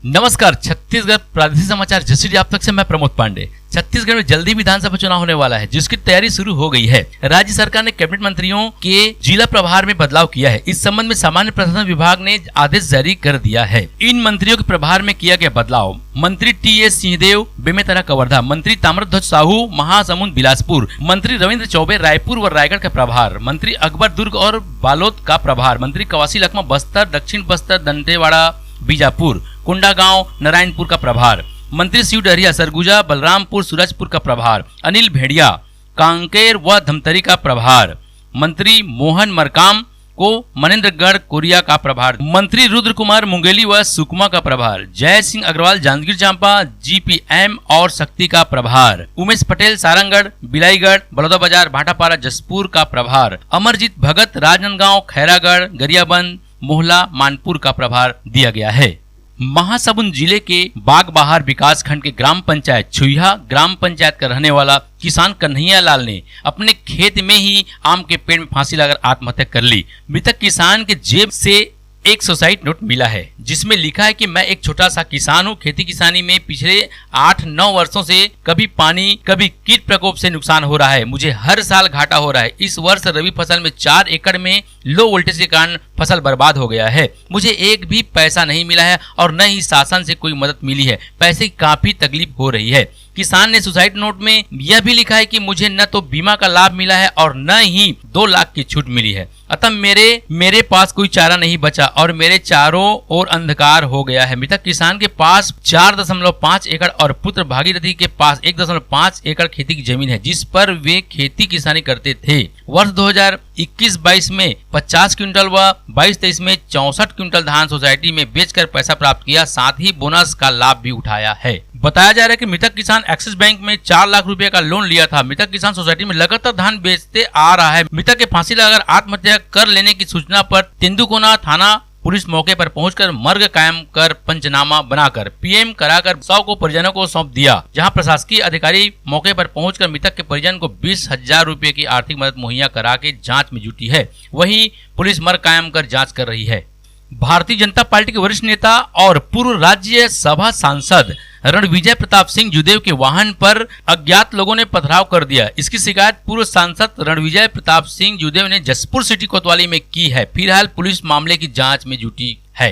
नमस्कार, छत्तीसगढ़ प्रादेशिक समाचार जसीडी आप तक से मैं प्रमोद पांडे। छत्तीसगढ़ में जल्दी विधानसभा चुनाव होने वाला है, जिसकी तैयारी शुरू हो गई है। राज्य सरकार ने कैबिनेट मंत्रियों के जिला प्रभार में बदलाव किया है। इस संबंध में सामान्य प्रशासन विभाग ने आदेश जारी कर दिया है। इन मंत्रियों के प्रभार में किया गया बदलाव: मंत्री टी.एस. सिंहदेव बेमेतरा कवर्धा, मंत्री ताम्रध्वज साहू महासमुंद बिलासपुर, मंत्री रविंद्र चौबे रायपुर व रायगढ़ का प्रभार, मंत्री अकबर दुर्ग और बालोद का प्रभार, मंत्री कवासी लखमा बस्तर, दक्षिण बस्तर, दंतेवाड़ा बीजापुर, कोंडागांव नारायणपुर का प्रभार, मंत्री शिव डहरिया सरगुजा बलरामपुर सूरजपुर का प्रभार, अनिल भेड़िया कांकेर व धमतरी का प्रभार, मंत्री मोहन मरकाम को मनेन्द्रगढ़ कोरिया का प्रभार, मंत्री रुद्र कुमार मुंगेली व सुकमा का प्रभार, जय सिंह अग्रवाल जांजगीर चांपा जीपीएम और शक्ति का प्रभार, उमेश पटेल सारंगगढ़ बिलाईगढ़ बलौदाबाजार भाटापारा जसपुर का प्रभार, अमरजीत भगत राजनांदगांव खैरागढ़ गरियाबंद मोहला मानपुर का प्रभार दिया गया है। महासमुंद जिले के बागबहार विकास खंड के ग्राम पंचायत छुईहा ग्राम पंचायत का रहने वाला किसान कन्हैया लाल ने अपने खेत में ही आम के पेड़ में फांसी लगाकर आत्महत्या कर ली। मृतक किसान के जेब से एक सुसाइड नोट मिला है, जिसमें लिखा है कि मैं एक छोटा सा किसान हूँ। खेती किसानी में पिछले 8-9 वर्षों से कभी पानी कभी कीट प्रकोप से नुकसान हो रहा है। मुझे हर साल घाटा हो रहा है। इस वर्ष रबी फसल में 4 एकड़ में लो वोल्टेज के कारण फसल बर्बाद हो गया है। मुझे एक भी पैसा नहीं मिला है और न ही शासन से कोई मदद मिली है। पैसे की काफी तकलीफ हो रही है। किसान ने सुसाइड नोट में यह भी लिखा है कि मुझे न तो बीमा का लाभ मिला है और न ही 2 लाख की छूट मिली है। अतः मेरे पास कोई चारा नहीं बचा और मेरे चारों ओर अंधकार हो गया है। मृतक किसान के पास 4.5 एकड़ और पुत्र भागीरथी के पास 1.5 एकड़ खेती की जमीन है, जिस पर वे खेती किसानी करते थे। वर्ष 2021-22 में 50 क्विंटल व 22-23 में 64 क्विंटल धान सोसाइटी में बेचकर पैसा प्राप्त किया, साथ ही बोनस का लाभ भी उठाया है। बताया जा रहा है कि मृतक किसान एक्सिस बैंक में 4 लाख रुपए का लोन लिया था। मृतक किसान सोसाइटी में लगातार धान बेचते आ रहा है। मृतक के फांसी लगाकर आत्महत्या कर लेने की सूचना पर तेंदुकोना थाना पुलिस मौके पर पहुंचकर मर्ग कायम कर पंचनामा बनाकर पीएम कराकर शव को परिजनों को सौंप दिया, जहां प्रशासकीय अधिकारी मौके पर पहुंचकर मृतक के परिजन को 20,000 रुपए की आर्थिक मदद मुहैया करा के जांच में जुटी है। वहीं पुलिस मर्ग कायम कर जांच कर रही है। भारतीय जनता पार्टी के वरिष्ठ नेता और पूर्व राज्य सभा सांसद रणविजय प्रताप सिंह जूदेव के वाहन पर अज्ञात लोगों ने पथराव कर दिया। इसकी शिकायत पूर्व सांसद रणविजय प्रताप सिंह जूदेव ने जसपुर सिटी कोतवाली में की है। फिलहाल पुलिस मामले की जांच में जुटी है।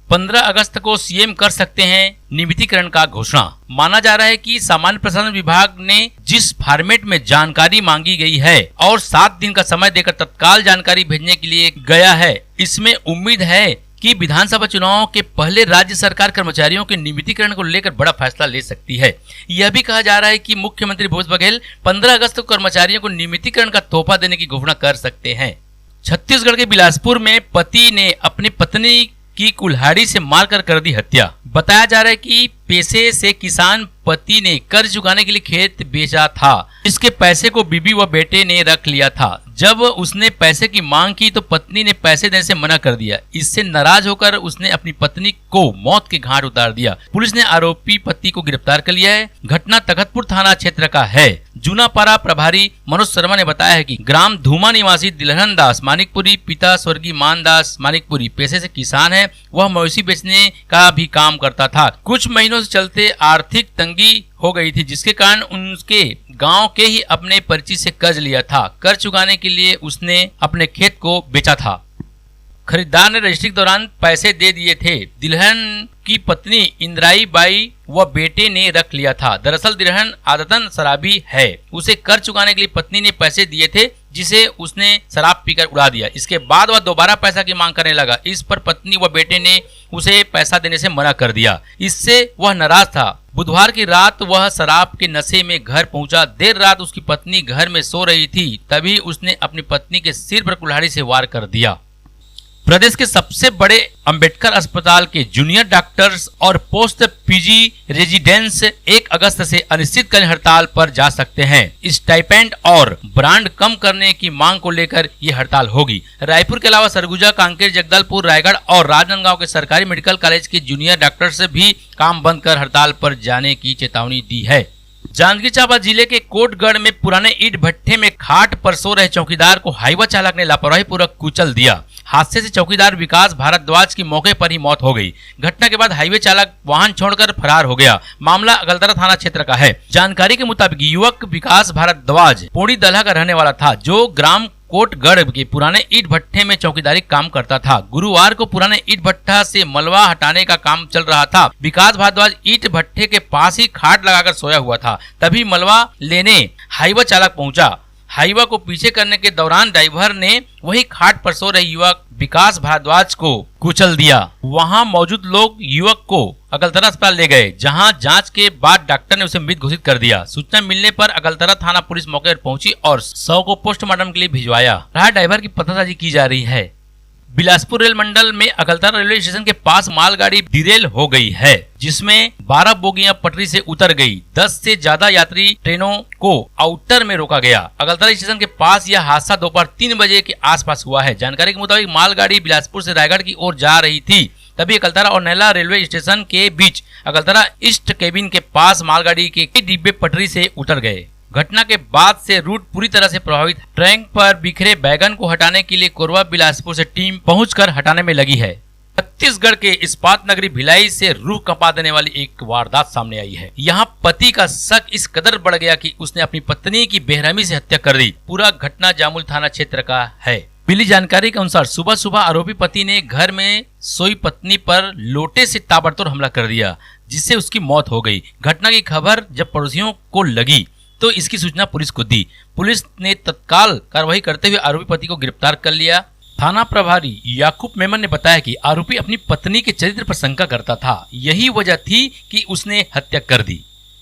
15 अगस्त को सीएम कर सकते हैं नियमितीकरण का घोषणा। माना जा रहा है कि सामान्य प्रशासन विभाग ने जिस फॉर्मेट में जानकारी मांगी गई है और 7 दिन का समय देकर तत्काल जानकारी भेजने के लिए गया है, इसमें उम्मीद है कि विधानसभा चुनाव के पहले राज्य सरकार कर्मचारियों के नियमितीकरण को लेकर बड़ा फैसला ले सकती है। यह भी कहा जा रहा है कि मुख्यमंत्री भूपेश बघेल 15 अगस्त को कर्मचारियों को नियमितीकरण का तोहफा देने की घोषणा कर सकते हैं। छत्तीसगढ़ के बिलासपुर में पति ने अपनी पत्नी की कुल्हाड़ी से मारकर कर दी हत्या। बताया जा रहा है कि पेशे से किसान पति ने कर्ज चुकाने के लिए खेत बेचा था। इसके पैसे को बीबी व बेटे ने रख लिया था। जब उसने पैसे की मांग की तो पत्नी ने पैसे देने से मना कर दिया। इससे नाराज होकर उसने अपनी पत्नी को मौत के घाट उतार दिया। पुलिस ने आरोपी पति को गिरफ्तार कर लिया है। घटना तखतपुर थाना क्षेत्र का है। जूनापारा प्रभारी मनोज शर्मा ने बताया है कि ग्राम धूमा निवासी दिलहन दास मानिकपुरी पिता स्वर्गीय मान दास मानिकपुरी पेशे से किसान है। वह मवेशी बेचने का भी काम करता था। कुछ महीनों से चलते आर्थिक तंगी हो गई थी, जिसके कारण उनके गांव के ही अपने परिचित से कर्ज लिया था। कर्ज चुकाने के लिए उसने अपने खेत को बेचा था। खरीदार ने रजिस्ट्री के दौरान पैसे दे दिए थे। दिलहन की पत्नी इंद्राई बाई व बेटे ने रख लिया था। दरअसल दिलहन आदतन शराबी है। उसे कर्ज चुकाने के लिए पत्नी ने पैसे दिए थे, जिसे उसने शराब पीकर उड़ा दिया। इसके बाद वह दोबारा पैसा की मांग करने लगा। इस पर पत्नी व बेटे ने उसे पैसा देने से मना कर दिया। इससे वह नाराज था। बुधवार की रात वह शराब के नशे में घर पहुंचा। देर रात उसकी पत्नी घर में सो रही थी, तभी उसने अपनी पत्नी के सिर पर कुल्हाड़ी से वार कर दिया। प्रदेश के सबसे बड़े अंबेडकर अस्पताल के जूनियर डॉक्टर्स और पोस्ट पीजी रेजिडेंट्स 1 अगस्त से अनिश्चितकालीन हड़ताल पर जा सकते हैं। स्टाइपेंड और ब्रांड कम करने की मांग को लेकर ये हड़ताल होगी। रायपुर के अलावा सरगुजा, कांकेर, जगदलपुर, रायगढ़ और राजनांदगांव के सरकारी मेडिकल कॉलेज के जूनियर डॉक्टर्स भी काम बंद कर हड़ताल पर जाने की चेतावनी दी है। जांजगीर चांपा जिले के कोटगढ़ में पुराने ईंट भट्ठे में खाट पर सो रहे चौकीदार को हाईवा चालक ने लापरवाही पूर्वक कुचल दिया। हादसे से चौकीदार विकास भारद्वाज की मौके पर ही मौत हो गई। घटना के बाद हाईवे चालक वाहन छोड़कर फरार हो गया। मामला अगलतरा थाना क्षेत्र का है। जानकारी के मुताबिक युवक विकास भारद्वाज पोड़ी दलहा का रहने वाला था, जो ग्राम कोटगढ़ के पुराने ईट भट्टे में चौकीदारी काम करता था। गुरुवार को पुराने ईट भट्टा से मलबा हटाने का काम चल रहा था। विकास भारद्वाज ईट भट्टे के पास ही खाट लगाकर सोया हुआ था। तभी मलबा लेने हाईवा चालक पहुंचा। हाईवा को पीछे करने के दौरान ड्राइवर ने वही खाट पर सो रहे युवक विकास भारद्वाज को कुचल दिया। वहां मौजूद लोग युवक को अगलतरा अस्पताल ले गए, जहां जांच के बाद डॉक्टर ने उसे मृत घोषित कर दिया। सूचना मिलने पर अगलतरा थाना पुलिस मौके पर पहुंची और शव को पोस्टमार्टम के लिए भिजवाया। ड्राइवर की पतासाजी की जा रही है। बिलासपुर रेल मंडल में अगलतरा रेलवे स्टेशन के पास मालगाड़ी डिरेल हो गई है, जिसमें 12 बोगियां पटरी से उतर गई। 10 से ज्यादा यात्री ट्रेनों को आउटर में रोका गया। अगलतरा स्टेशन के पास यह हादसा दोपहर 3 बजे के आसपास हुआ है। जानकारी के मुताबिक मालगाड़ी बिलासपुर से रायगढ़ की ओर जा रही थी। तभी अगलतरा और नैला रेलवे स्टेशन के बीच अगलतरा ईस्ट केबिन के पास मालगाड़ी के कई डिब्बे पटरी से उतर गए। घटना के बाद से रूट पूरी तरह से प्रभावित। ट्रैक पर बिखरे बैगन को हटाने के लिए कोरबा बिलासपुर से टीम पहुंचकर हटाने में लगी है। छत्तीसगढ़ के इस्पात नगरी भिलाई से रूह कंपा देने वाली एक वारदात सामने आई है। यहाँ पति का शक इस कदर बढ़ गया कि उसने अपनी पत्नी की बेरहमी से हत्या कर दी। पूरा घटना जामुल थाना क्षेत्र का है। मिली जानकारी के अनुसार सुबह सुबह आरोपी पति ने घर में सोई पत्नी पर लोटे से ताबड़तोड़ हमला कर दिया, जिससे उसकी मौत हो गई। घटना की खबर जब पड़ोसियों को लगी तो इसकी सूचना पुलिस को दी। पुलिस ने तत्काल कार्रवाई करते हुए आरोपी पति को गिरफ्तार कर लिया। थाना प्रभारी याकूब मेमन ने बताया कि आरोपी अपनी पत्नी के चरित्र पर शंका करता था। यही वजह थी कि उसने हत्या कर दी।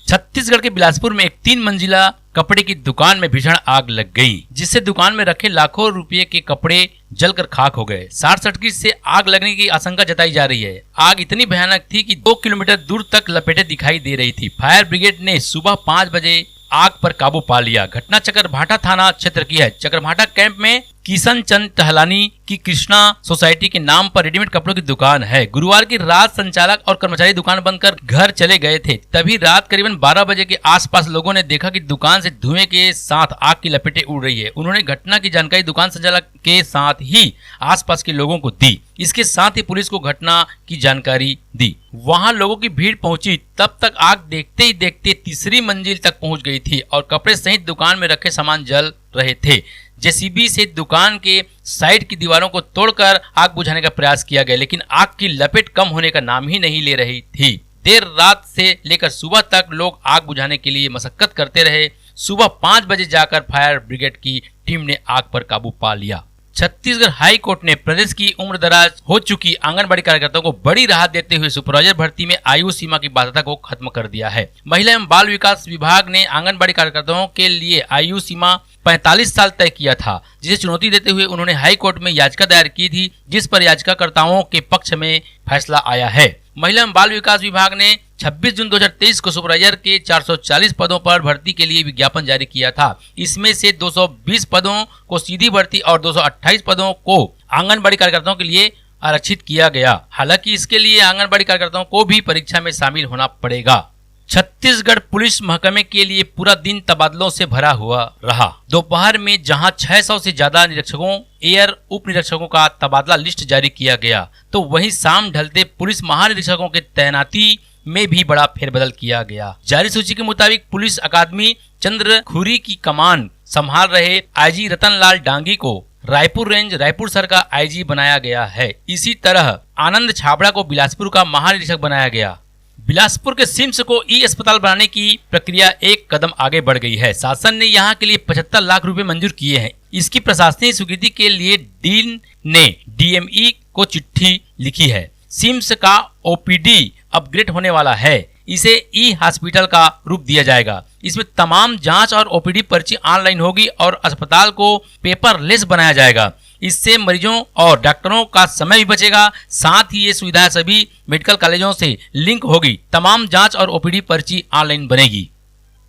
छत्तीसगढ़ के बिलासपुर में एक 3 मंजिला कपड़े की दुकान में भीषण आग लग गई, जिससे दुकान में रखे लाखों रुपए के कपड़े जलकर खाक हो गए। शॉर्ट सर्किट से आग लगने की आशंका जताई जा रही है। आग इतनी भयानक थी कि 2 किलोमीटर दूर तक लपेटे दिखाई दे रही थी। फायर ब्रिगेड ने सुबह 5 बजे आग पर काबू पा लिया। घटना चकरभाटा थाना क्षेत्र की है। चकरभाटा कैंप में किशन चंद टहलानी की कृष्णा सोसाइटी के नाम पर रेडीमेड कपड़ों की दुकान है। गुरुवार की रात संचालक और कर्मचारी दुकान बंद कर घर चले गए थे। तभी रात करीबन 12 बजे के आसपास लोगों ने देखा कि दुकान से धुएं के साथ आग की लपेटें उड़ रही है। उन्होंने घटना की जानकारी दुकान संचालक के साथ ही आसपास के लोगों को दी। इसके साथ ही पुलिस को घटना की जानकारी दी। वहां लोगों की भीड़ पहुंची। तब तक आग देखते ही देखते तीसरी मंजिल तक पहुंच गई थी और कपड़े सहित दुकान में रखे सामान जल रहे थे। जेसीबी से दुकान के साइड की दीवारों को तोड़कर आग बुझाने का प्रयास किया गया, लेकिन आग की लपेट कम होने का नाम ही नहीं ले रही थी। देर रात से लेकर सुबह तक लोग आग बुझाने के लिए मशक्कत करते रहे। सुबह 5 बजे जाकर फायर ब्रिगेड की टीम ने आग पर काबू पा लिया। छत्तीसगढ़ हाई कोर्ट ने प्रदेश की उम्रदराज हो चुकी आंगनबाड़ी कार्यकर्ताओं को बड़ी राहत देते हुए सुपरवाइजर भर्ती में आयु सीमा की बाध्यता को खत्म कर दिया है। महिला एवं बाल विकास विभाग ने आंगनबाड़ी कार्यकर्ताओं के लिए आयु सीमा 45 साल तय किया था, जिसे चुनौती देते हुए उन्होंने हाई कोर्ट में याचिका दायर की थी, जिस पर याचिकाकर्ताओं के पक्ष में फैसला आया है। महिला एवं बाल विकास विभाग ने 26 जून 2023 को सुपरवाइजर के 440 पदों पर भर्ती के लिए विज्ञापन जारी किया था। इसमें से 220 पदों को सीधी भर्ती और 228 पदों को आंगनबाड़ी कार्यकर्ताओं के लिए आरक्षित किया गया। हालांकि इसके लिए आंगनबाड़ी कार्यकर्ताओं को भी परीक्षा में शामिल होना पड़ेगा। छत्तीसगढ़ पुलिस महकमे के लिए पूरा दिन तबादलों से भरा हुआ रहा। दोपहर में जहां 600 से ज्यादा निरीक्षकों, एयर उप निरीक्षकों का तबादला लिस्ट जारी किया गया, तो वहीं शाम ढलते पुलिस महानिरीक्षकों के तैनाती में भी बड़ा फेरबदल किया गया। जारी सूची के मुताबिक पुलिस अकादमी चंद्रखुरी की कमान संभाल रहे आईजी रतनलाल डांगी को रायपुर रेंज रायपुर सर का आईजी बनाया गया है। इसी तरह आनंद छाबड़ा को बिलासपुर का महानिरीक्षक बनाया गया। बिलासपुर के सिम्स को ई अस्पताल बनाने की प्रक्रिया एक कदम आगे बढ़ गई है। शासन ने यहां के लिए 75 लाख रुपए मंजूर किए हैं। इसकी प्रशासनिक स्वीकृति के लिए डीन ने डीएमई को चिट्ठी लिखी है। सिम्स का ओपीडी अपग्रेड होने वाला है। इसे ई हॉस्पिटल का रूप दिया जाएगा। इसमें तमाम जांच और ओपीडी पर्ची ऑनलाइन होगी और अस्पताल को पेपरलेस बनाया जाएगा। इससे मरीजों और डॉक्टरों का समय भी बचेगा। साथ ही ये सुविधा सभी मेडिकल कॉलेजों से लिंक होगी। तमाम जांच और ओपीडी पर्ची ऑनलाइन बनेगी।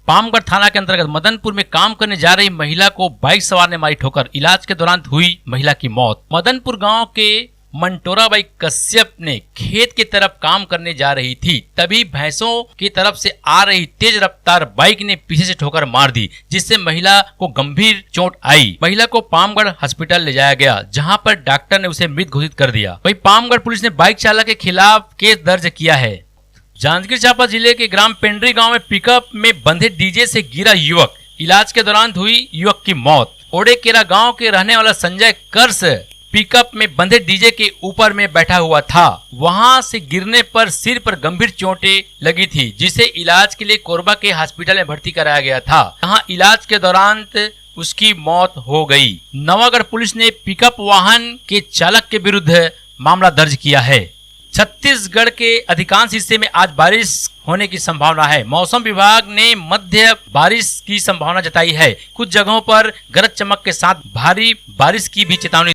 पामगढ़ थाना के अंतर्गत मदनपुर में काम करने जा रही महिला को बाइक सवार ने मारी ठोकर। इलाज के दौरान हुई महिला की मौत। मदनपुर गांव के मंटोराबाई कश्यप ने खेत की तरफ काम करने जा रही थी, तभी भैंसों की तरफ से आ रही तेज रफ्तार बाइक ने पीछे से ठोकर मार दी, जिससे महिला को गंभीर चोट आई। महिला को पामगढ़ हॉस्पिटल ले जाया गया, जहां पर डॉक्टर ने उसे मृत घोषित कर दिया। वहीं पामगढ़ पुलिस ने बाइक चालक के खिलाफ केस दर्ज किया है। जांजगीर चांपा जिले के ग्राम पेंड्री गांव में पिकअप में बंधे डीजे से गिरा युवक, इलाज के दौरान हुई युवक की मौत। ओडेकेरा गांव के रहने वाला संजय कर्स पिकअप में बंधे डीजे के ऊपर में बैठा हुआ था। वहां से गिरने पर सिर पर गंभीर चोटें लगी थी, जिसे इलाज के लिए कोरबा के हॉस्पिटल में भर्ती कराया गया था। जहां इलाज के दौरान उसकी मौत हो गई। नवागढ़ पुलिस ने पिकअप वाहन के चालक के विरुद्ध मामला दर्ज किया है। छत्तीसगढ़ के अधिकांश हिस्से में आज बारिश होने की संभावना है। मौसम विभाग ने मध्य बारिश की संभावना जताई है। कुछ जगहों पर गरज चमक के साथ भारी बारिश की भी चेतावनी